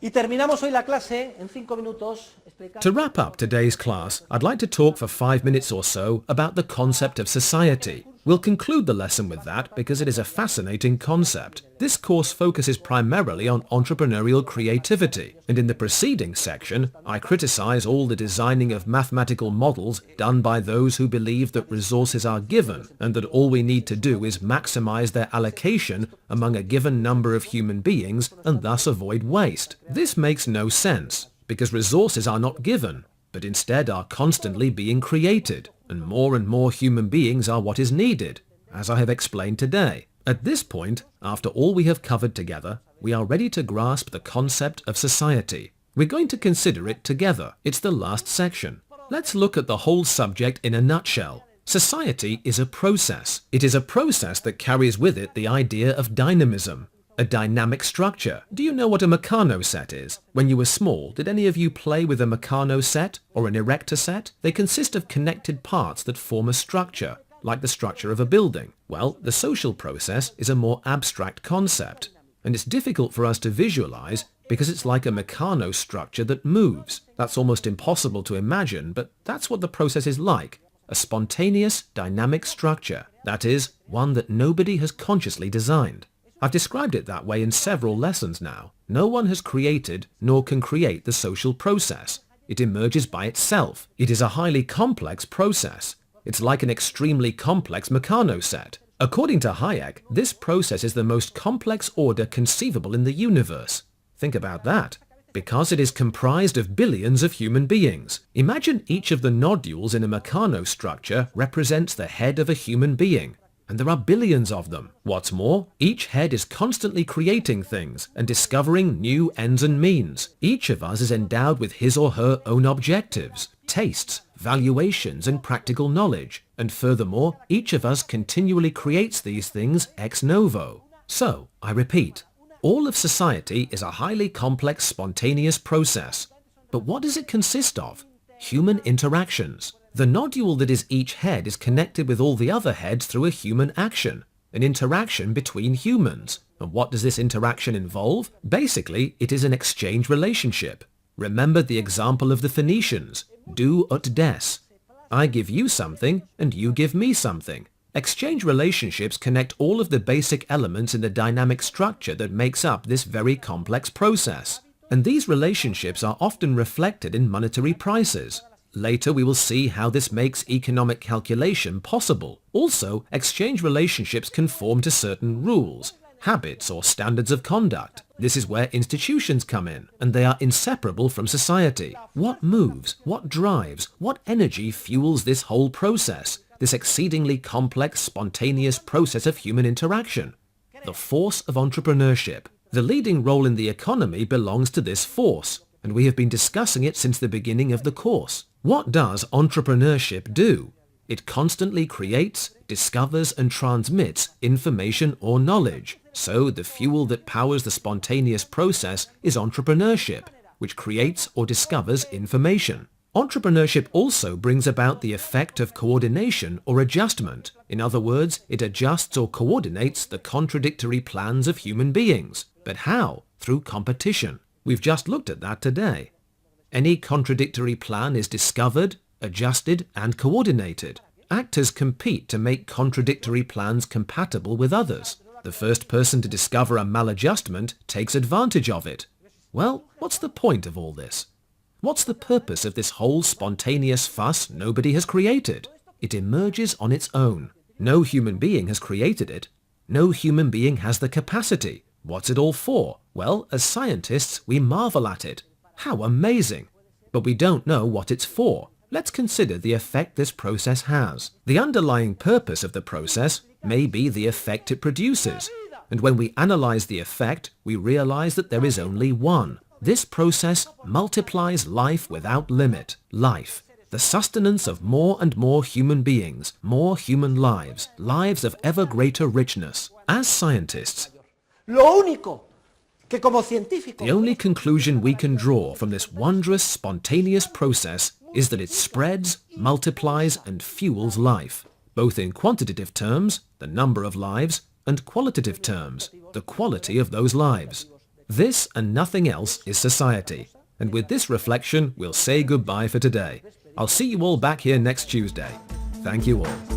Y terminamos hoy la clase en 5 minutos explicando... To wrap up today's class, I'd like to talk for 5 minutes or so about the concept of society. We'll conclude the lesson with that because it is a fascinating concept. This course focuses primarily on entrepreneurial creativity, and in the preceding section, I criticize all the designing of mathematical models done by those who believe that resources are given and that all we need to do is maximize their allocation among a given number of human beings and thus avoid waste. This makes no sense, because resources are not given, but instead are constantly being created, and more human beings are what is needed, as I have explained today. At this point, after all we have covered together, we are ready to grasp the concept of society. We're going to consider it together. It's the last section. Let's look at the whole subject in a nutshell. Society is a process. It is a process that carries with it the idea of dynamism. A dynamic structure. Do you know what a Meccano set is? When you were small, did any of you play with a Meccano set or an erector set? They consist of connected parts that form a structure, like the structure of a building. Well, the social process is a more abstract concept, and it's difficult for us to visualize because it's like a Meccano structure that moves. That's almost impossible to imagine, but that's what the process is like. A spontaneous, dynamic structure. That is, one that nobody has consciously designed. I've described it that way in several lessons now. No one has created nor can create the social process. It emerges by itself. It is a highly complex process. It's like an extremely complex Meccano set. According to Hayek, this process is the most complex order conceivable in the universe. Think about that. Because it is comprised of billions of human beings. Imagine each of the nodules in a Meccano structure represents the head of a human being. And there are billions of them. What's more, each head is constantly creating things and discovering new ends and means. Each of us is endowed with his or her own objectives, tastes, valuations, and practical knowledge. And furthermore, each of us continually creates these things ex novo. So, I repeat, all of society is a highly complex, spontaneous process. But what does it consist of? Human interactions. The nodule that is each head is connected with all the other heads through a human action, an interaction between humans. And what does this interaction involve? Basically, it is an exchange relationship. Remember the example of the Phoenicians, do ut des. I give you something and you give me something. Exchange relationships connect all of the basic elements in the dynamic structure that makes up this very complex process. And these relationships are often reflected in monetary prices. Later we will see how this makes economic calculation possible. Also, exchange relationships conform to certain rules, habits or standards of conduct. This is where institutions come in, and they are inseparable from society. What moves, what drives, what energy fuels this whole process, this exceedingly complex, spontaneous process of human interaction? The force of entrepreneurship. The leading role in the economy belongs to this force, and we have been discussing it since the beginning of the course. What does entrepreneurship do? It constantly creates, discovers and transmits information or knowledge. So the fuel that powers the spontaneous process is entrepreneurship, which creates or discovers information. Entrepreneurship also brings about the effect of coordination or adjustment. In other words, it adjusts or coordinates the contradictory plans of human beings. But how? Through competition. We've just looked at that today. Any contradictory plan is discovered, adjusted, and coordinated. Actors compete to make contradictory plans compatible with others. The first person to discover a maladjustment takes advantage of it. Well, what's the point of all this? What's the purpose of this whole spontaneous fuss nobody has created? It emerges on its own. No human being has created it. No human being has the capacity. What's it all for? Well, as scientists, we marvel at it. How amazing! But we don't know what it's for. Let's consider the effect this process has. The underlying purpose of the process may be the effect it produces. And when we analyze the effect, we realize that there is only one. This process multiplies life without limit. Life. The sustenance of more and more human beings, more human lives, lives of ever greater richness. As scientists, the only conclusion we can draw from this wondrous, spontaneous process is that it spreads, multiplies, and fuels life, both in quantitative terms, the number of lives, and qualitative terms, the quality of those lives. This and nothing else is society. And with this reflection, we'll say goodbye for today. I'll see you all back here next Tuesday. Thank you all.